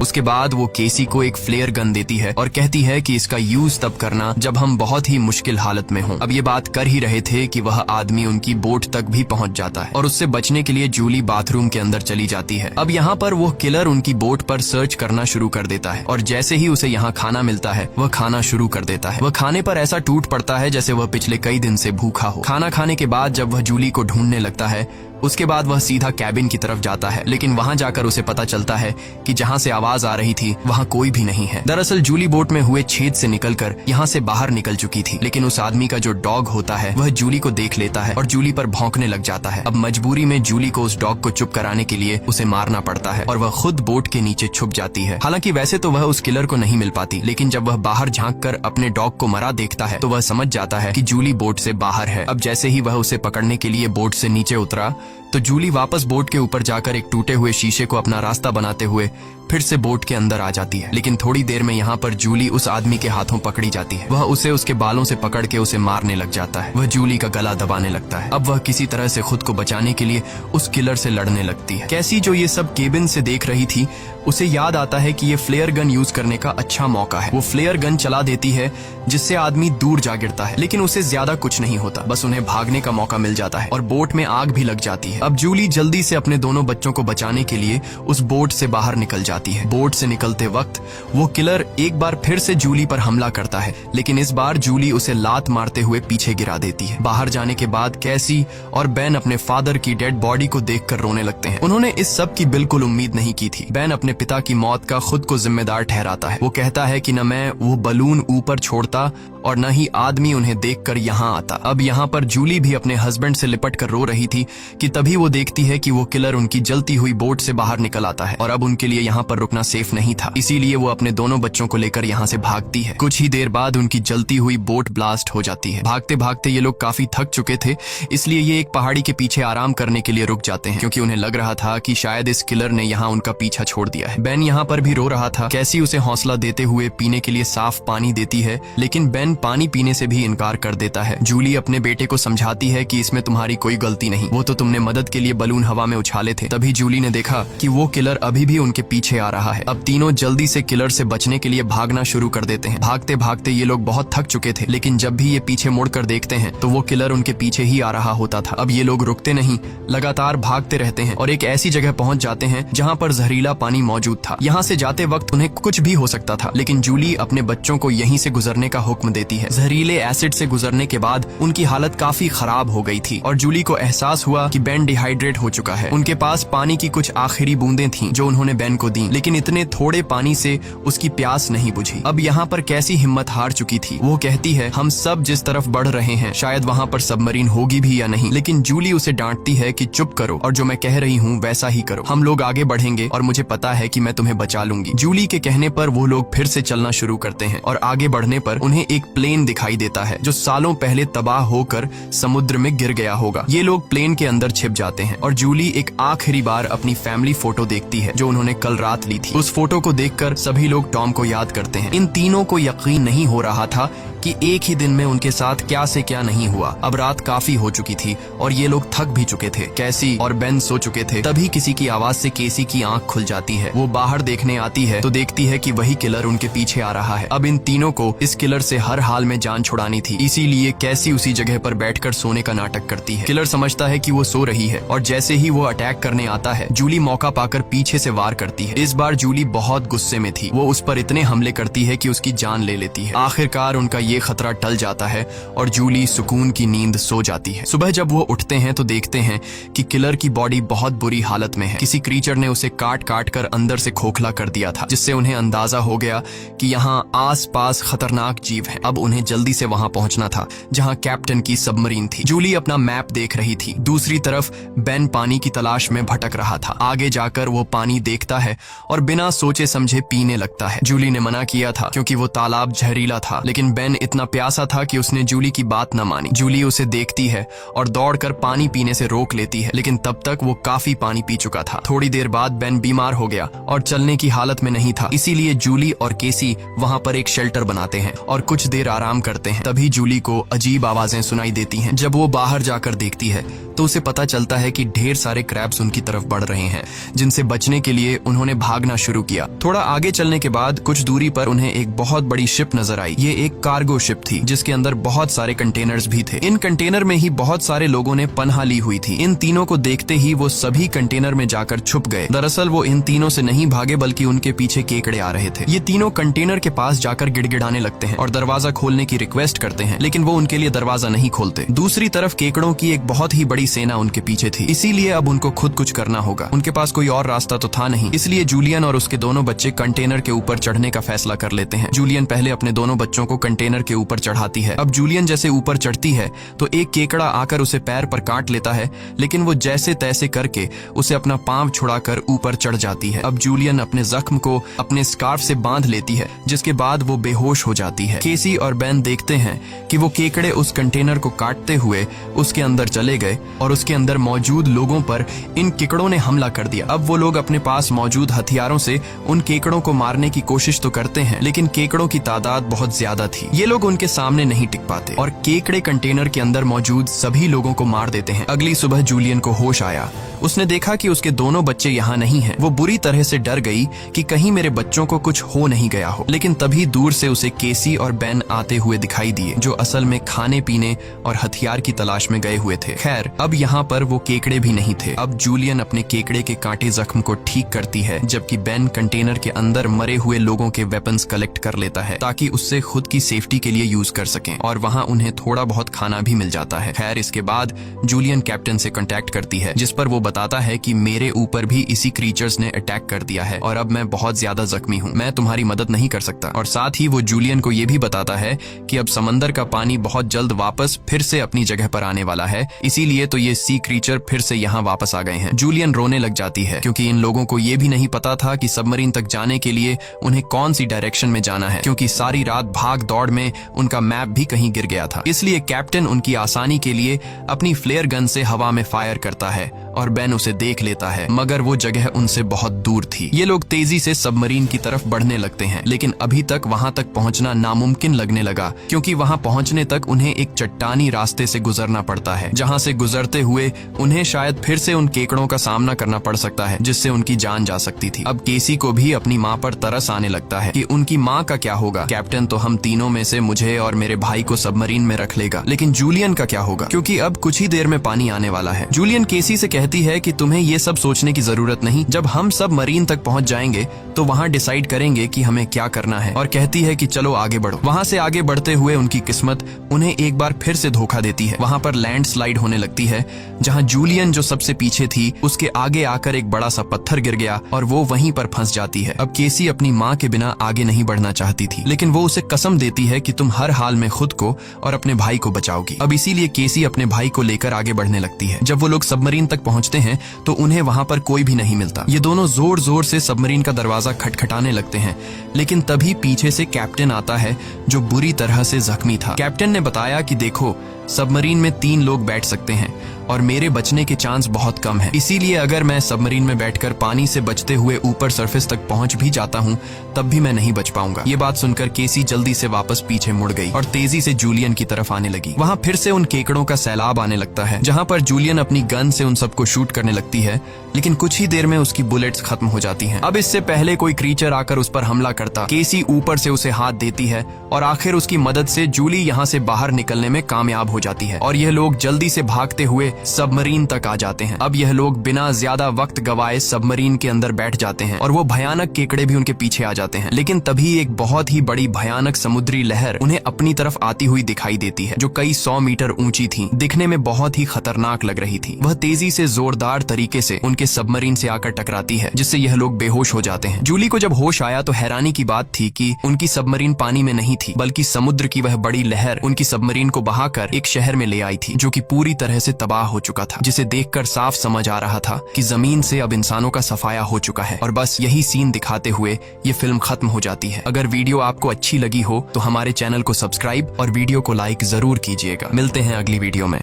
उसके बाद वो केसी को एक फ्लेयर गन देती है और कहती है कि इसका यूज तब करना जब हम बहुत ही मुश्किल हालत में हों। अब ये बात कर ही रहे थे कि वह आदमी उनकी बोट तक भी पहुंच जाता है और उससे बचने के लिए जूली बाथरूम के अंदर चली जाती है। अब यहाँ पर वो किलर उनकी बोट पर सर्च करना शुरू कर देता है और जैसे ही उसे यहाँ खाना मिलता है वह खाना शुरू कर देता है। वह खाने पर ऐसा टूट पड़ता है जैसे वह पिछले कई दिन से भूखा हो। खाना खाने के बाद जब वह जूली को ढूंढने लगता है उसके बाद वह सीधा कैबिन की तरफ जाता है, लेकिन वहां जाकर उसे पता चलता है कि जहां से आवाज आ रही थी वहां कोई भी नहीं है। दरअसल जूली बोट में हुए छेद से निकलकर यहां से बाहर निकल चुकी थी, लेकिन उस आदमी का जो डॉग होता है वह जूली को देख लेता है और जूली पर भौंकने लग जाता है। अब मजबूरी में जूली को उस डॉग को चुप कराने के लिए उसे मारना पड़ता है और वह खुद बोट के नीचे छुप जाती है। हालांकि वैसे तो वह उस किलर को नहीं मिल पाती, लेकिन जब वह बाहर झांक कर अपने डॉग को मरा देखता है तो वह समझ जाता है कि जूली बोट से बाहर है। अब जैसे ही वह उसे पकड़ने के लिए बोट से नीचे उतरा तो जूली वापस बोट के ऊपर जाकर एक टूटे हुए शीशे को अपना रास्ता बनाते हुए फिर से बोट के अंदर आ जाती है। लेकिन थोड़ी देर में यहाँ पर जूली उस आदमी के हाथों पकड़ी जाती है। वह उसे उसके बालों से पकड़ के उसे मारने लग जाता है। वह जूली का गला दबाने लगता है। अब वह किसी तरह से खुद को बचाने के लिए उस किलर से लड़ने लगती है। कैसी जो ये सब केबिन से देख रही थी उसे याद आता है कि ये फ्लेयर गन यूज करने का अच्छा मौका है। वो फ्लेयर गन चला देती है जिससे आदमी दूर जा गिरता है, लेकिन उसे ज्यादा कुछ नहीं होता, बस उन्हें भागने का मौका मिल जाता है और बोट में आग भी लग जाती है। अब जूली जल्दी से अपने दोनों बच्चों को बचाने के लिए उस बोट से बाहर निकल जाती है। बोट से निकलते वक्त वो किलर एक बार फिर से जूली पर हमला करता है, लेकिन इस बार जूली उसे लात मारते हुए पीछे गिरा देती है। बाहर जाने के बाद कैसी और बेन अपने फादर की डेड बॉडी को देखकर रोने लगते हैं। उन्होंने इस सब की बिल्कुल उम्मीद नहीं की थी। बेन अपने पिता की मौत का खुद को जिम्मेदार ठहराता है। वो कहता है कि न मैं वो बलून ऊपर छोड़ता और न ही आदमी उन्हें देखकर यहाँ आता। अब यहाँ पर जूली भी अपने हस्बैंड से लिपट कर रो रही थी कि तभी वो देखती है कि वो किलर उनकी जलती हुई बोट से बाहर निकल आता है और अब उनके लिए यहाँ पर रुकना सेफ नहीं था, इसीलिए वो अपने दोनों बच्चों को लेकर यहाँ से भागती है। कुछ ही देर बाद उनकी जलती हुई बोट ब्लास्ट हो जाती है। भागते भागते ये लोग काफी थक चुके थे, इसलिए ये एक पहाड़ी के पीछे आराम करने के लिए रुक जाते हैं, क्योंकि उन्हें लग रहा था कि शायद इस किलर ने यहाँ उनका पीछा छोड़ दिया है। बेन यहाँ पर भी रो रहा था। कैसी उसे हौसला देते हुए पीने के लिए साफ पानी देती है, लेकिन बेन पानी पीने से भी इनकार कर देता है। जूली अपने बेटे को समझाती है कि इसमें तुम्हारी कोई गलती नहीं, वो तो तुमने मदद के लिए बलून हवा में उछाले थे। तभी जूली ने देखा कि वो किलर अभी भी उनके पीछे आ रहा है। अब तीनों जल्दी से किलर से बचने के लिए भागना शुरू कर देते हैं। भागते भागते ये लोग बहुत थक चुके थे, लेकिन जब भी ये पीछे मुड़कर देखते हैं तो वो किलर उनके पीछे ही आ रहा होता था। अब ये लोग रुकते नहीं, लगातार भागते रहते हैं और एक ऐसी जगह पहुंच जाते हैं जहां पर जहरीला पानी मौजूद था। यहाँ से जाते वक्त उन्हें कुछ भी हो सकता था, लेकिन जूली अपने बच्चों को यहीं से गुजरने का हुक्म देती है। जहरीले एसिड से गुजरने के बाद उनकी हालत काफी खराब हो गई थी और जूली को एहसास हुआ कि बेन डिहाइड्रेट हो चुका है। उनके पास पानी की कुछ आखिरी बूंदें थीं जो उन्होंने बेन को दी, लेकिन इतने थोड़े पानी से उसकी प्यास नहीं बुझी। अब यहाँ पर कैसी हिम्मत हार चुकी थी। वो कहती है हम सब जिस तरफ बढ़ रहे हैं शायद वहाँ पर सबमरीन होगी भी या नहीं, लेकिन जूली उसे डांटती है कि चुप करो और जो मैं कह रही हूँ वैसा ही करो। हम लोग आगे बढ़ेंगे और मुझे पता है कि मैं तुम्हें बचा लूंगी। जूली के कहने पर वो लोग फिर से चलना शुरू करते हैं और आगे बढ़ने पर उन्हें एक प्लेन दिखाई देता है जो सालों पहले तबाह होकर समुद्र में गिर गया होगा। ये लोग प्लेन के अंदर छिप जाते हैं और जूली एक आखिरी बार अपनी फैमिली फोटो देखती है जो उन्होंने कल रात ली थी। उस फोटो को देखकर सभी लोग टॉम को याद करते हैं। इन तीनों को यकीन नहीं हो रहा था कि एक ही दिन में उनके साथ क्या से क्या नहीं हुआ। अब रात काफी हो चुकी थी और ये लोग थक भी चुके थे। कैसी और बेन सो चुके थे। तभी किसी की आवाज से केसी की आंख खुल जाती है। वो बाहर देखने आती है तो देखती है कि वही किलर उनके पीछे आ रहा है। अब इन तीनों को इस किलर से हर हाल में जान छुड़ानी थी, इसीलिए कैसी उसी जगह पर बैठकर सोने का नाटक करती है। किलर समझता है कि वो सो रही है और जैसे ही वो अटैक करने आता है जूली मौका पाकर पीछे से वार करती है। इस बार जूली बहुत गुस्से में थी। वो उस पर इतने हमले करती है कि उसकी जान ले लेती है। आखिरकार उनका ये खतरा टल जाता है और जूली सुकून की नींद सो जाती है। सुबह जब वो उठते हैं तो देखते हैं कि किलर की बॉडी बहुत बुरी हालत में है। किसी क्रीचर ने उसे काट काट कर अंदर से खोखला कर दिया था, जिससे उन्हें अंदाजा हो गया कि यहाँ आस-पास खतरनाक जीव हैं। अब उन्हें जल्दी से वहां पहुंचना था जहां कैप्टन की सबमरीन थी। जूली अपना मैप देख रही थी। दूसरी तरफ बेन पानी की तलाश में भटक रहा था। आगे जाकर वो पानी देखता है और बिना सोचे समझे पीने लगता है। जूली ने मना किया था क्योंकि वो तालाब जहरीला था, लेकिन बेन इतना प्यासा था कि उसने जूली की बात न मानी। जूली उसे देखती है और दौड़कर पानी पीने से रोक लेती है, लेकिन तब तक वो काफी पानी पी चुका था। थोड़ी देर बाद बेन बीमार हो गया और चलने की हालत में नहीं था, इसीलिए जूली और केसी वहाँ पर एक शेल्टर बनाते हैं और कुछ देर आराम करते हैं। तभी जूली को अजीब आवाजें सुनाई देती हैं। जब वो बाहर जाकर देखती है तो उसे पता चलता है कि ढेर सारे क्रैब्स उनकी तरफ बढ़ रहे हैं, जिनसे बचने के लिए उन्होंने भागना शुरू किया। थोड़ा आगे चलने के बाद कुछ दूरी पर उन्हें एक बहुत बड़ी शिप नजर आई। ये एक कार्गो शिप थी जिसके अंदर बहुत सारे कंटेनर्स भी थे। इन कंटेनर में ही बहुत सारे लोगों ने पनाह ली हुई थी। इन तीनों को देखते ही वो सभी कंटेनर में जाकर छुप गए। दरअसल वो इन तीनों से नहीं भागे बल्कि उनके पीछे केकड़े आ रहे थे। ये तीनों कंटेनर के पास जाकर गिड़गिड़ाने लगते हैं और दरवाजा खोलने की रिक्वेस्ट करते हैं, लेकिन वो उनके लिए दरवाजा नहीं खोलते। दूसरी तरफ केकड़ों की एक बहुत ही बड़ी सेना उनके पीछे थी, इसीलिए अब उनको खुद कुछ करना होगा। उनके पास कोई और रास्ता तो था नहीं, इसलिए जूलियन और उसके दोनों बच्चे कंटेनर के ऊपर चढ़ने का फैसला कर लेते हैं। जूलियन पहले अपने दोनों बच्चों को कंटेनर के ऊपर चढ़ाती है। अब जूलियन जैसे ऊपर चढ़ती है तो एक केकड़ा आकर उसे पैर पर काट लेता है, लेकिन वो जैसे तैसे करके उसे अपना पांव छुड़ाकर ऊपर चढ़ जाती है। अब जूलियन अपने जख्म को अपने स्कार्फ से बांध लेती है, जिसके बाद वो बेहोश हो जाती है। केसी और बेन देखते हैं कि वो केकड़े उस कंटेनर को काटते हुए उसके अंदर चले गए और उसके अंदर मौजूद लोगों पर इन केकड़ों ने हमला कर दिया। अब वो लोग अपने पास मौजूद हथियारों से उन केकड़ों को मारने की कोशिश तो करते हैं, लेकिन केकड़ों की तादाद बहुत ज्यादा थी। ये लोग उनके सामने नहीं टिक पाते और केकड़े कंटेनर के अंदर मौजूद सभी लोगों को मार देते हैं। अगली सुबह जूलियन को होश आया। उसने देखा कि उसके दोनों बच्चे यहाँ नहीं हैं। वो बुरी तरह से डर गई कि कहीं मेरे बच्चों को कुछ हो नहीं गया हो, लेकिन तभी दूर से उसे केसी और बेन आते हुए दिखाई दिए, जो असल में खाने पीने और हथियार की तलाश में गए हुए थे। खैर, अब यहाँ पर वो केकड़े भी नहीं थे। अब जूलियन अपने केकड़े के कांटे जख्म को ठीक करती है, जबकि बेन कंटेनर के अंदर मरे हुए लोगों के वेपन्स कलेक्ट कर लेता है ताकि उससे खुद की सेफ्टी के लिए यूज कर सकें, और वहाँ उन्हें थोड़ा बहुत खाना भी मिल जाता है। खैर, इसके बाद जूलियन कैप्टन से कांटेक्ट करती है, जिस पर वो बताता है कि मेरे ऊपर भी इसी क्रीचर्स ने अटैक कर दिया है और अब मैं बहुत ज्यादा जख्मी हूँ, मैं तुम्हारी मदद नहीं कर सकता। और साथ ही वो जूलियन को ये भी बताता है कि अब समंदर का पानी बहुत जल्द वापस फिर से अपनी जगह पर आने वाला है, इसीलिए तो ये सी क्रीचर फिर से यहाँ वापस आ गए हैं। जूलियन रोने लग जाती है क्योंकि इन लोगों को ये भी नहीं पता था कि सबमरीन तक जाने के लिए उन्हें कौन सी डायरेक्शन में जाना है, क्योंकि सारी रात भाग दौड़ में उनका मैप भी कहीं गिर गया था। इसलिए कैप्टन उनकी आसानी के लिए अपनी फ्लेयर गन से हवा में फायर करता है और बेन उसे देख लेता है, मगर वो जगह उनसे बहुत दूर थी। ये लोग तेजी से सबमरीन की तरफ बढ़ने लगते हैं, लेकिन अभी तक वहां तक पहुंचना नामुमकिन लगने लगा, क्योंकि वहां पहुंचने तक उन्हें एक चट्टानी रास्ते से गुजरना पड़ता है, जहां से गुजरते हुए उन्हें शायद फिर से उन केकड़ों का सामना करना पड़ सकता है, जिससे उनकी जान जा सकती थी। अब केसी को भी अपनी माँ पर तरस आने लगता है कि उनकी माँ का क्या होगा। कैप्टन तो हम तीनों में से मुझे और मेरे भाई को सबमरीन में रख लेगा, लेकिन जूलियन का क्या होगा, क्योंकि अब कुछ ही देर में पानी आने वाला है। जूलियन केसी से कहती है कि तुम्हें ये सब सोचने की जरूरत नहीं, जब हम सब मरीन तक पहुंच जाएंगे तो वहां डिसाइड करेंगे कि हमें क्या करना है, और कहती है कि चलो आगे बढ़ो। वहां से आगे बढ़ते हुए उनकी किस्मत उन्हें एक बार फिर से धोखा देती है। वहां पर लैंडस्लाइड होने लगती है, जहां जूलियन जो सबसे पीछे थी उसके आगे आकर एक बड़ा सा पत्थर गिर गया और वो वहीं पर फंस जाती है। अब केसी अपनी माँ के बिना आगे नहीं बढ़ना चाहती थी, लेकिन वो उसे कसम देती है कि तुम हर हाल में खुद को और अपने भाई को बचाओगी। अब इसीलिए केसी अपने भाई को लेकर आगे बढ़ने लगती है। जब वो लोग सबमरीन तक पहुंचते हैं तो उन्हें वहां पर कोई भी नहीं मिलता। ये दोनों जोर जोर से सबमरीन का दरवाजा खटखटाने लगते हैं, लेकिन तभी पीछे से कैप्टन आता है, जो बुरी तरह से जख्मी था। कैप्टन ने बताया कि देखो, सबमरीन में 3 लोग बैठ सकते हैं और मेरे बचने के चांस बहुत कम है, इसीलिए अगर मैं सबमरीन में बैठकर पानी से बचते हुए ऊपर सरफेस तक पहुंच भी जाता हूं, तब भी मैं नहीं बच पाऊंगा। ये बात सुनकर केसी जल्दी से वापस पीछे मुड़ गई और तेजी से जूलियन की तरफ आने लगी। वहां फिर से उन केकड़ों का सैलाब आने लगता है, जहां पर जूलियन अपनी गन से उन सबको शूट करने लगती है, लेकिन कुछ ही देर में उसकी बुलेट्स खत्म हो जाती हैं। अब इससे पहले कोई क्रीचर आकर उस पर हमला करता, केसी ऊपर से उसे हाथ देती है और आखिर उसकी मदद से जूली यहाँ से बाहर निकलने में कामयाब हो जाती है और यह लोग जल्दी से भागते हुए सबमरीन तक आ जाते हैं। अब यह लोग बिना ज्यादा वक्त गवाए सबमरीन के अंदर बैठ जाते हैं और वो भयानक केकड़े भी उनके पीछे आ जाते हैं, लेकिन तभी एक बहुत ही बड़ी भयानक समुद्री लहर उन्हें अपनी तरफ आती हुई दिखाई देती है, जो कई 100 मीटर ऊंची थी, दिखने में बहुत ही खतरनाक लग रही थी। वह तेजी से जोरदार तरीके से उनके सबमरीन से आकर टकराती है, जिससे यह लोग बेहोश हो जाते हैं। जूली को जब होश आया तो हैरानी की बात थी कि उनकी सबमरीन पानी में नहीं थी, बल्कि समुद्र की वह बड़ी लहर उनकी सबमरीन को बहाकर एक शहर में ले आई थी, जो कि पूरी तरह से तबाह तबाह हो चुका था, जिसे देखकर साफ समझ आ रहा था कि जमीन से अब इंसानों का सफाया हो चुका है। और बस यही सीन दिखाते हुए ये फिल्म खत्म हो जाती है। अगर वीडियो आपको अच्छी लगी हो तो हमारे चैनल को सब्सक्राइब और वीडियो को लाइक जरूर कीजिएगा। मिलते हैं अगली वीडियो में।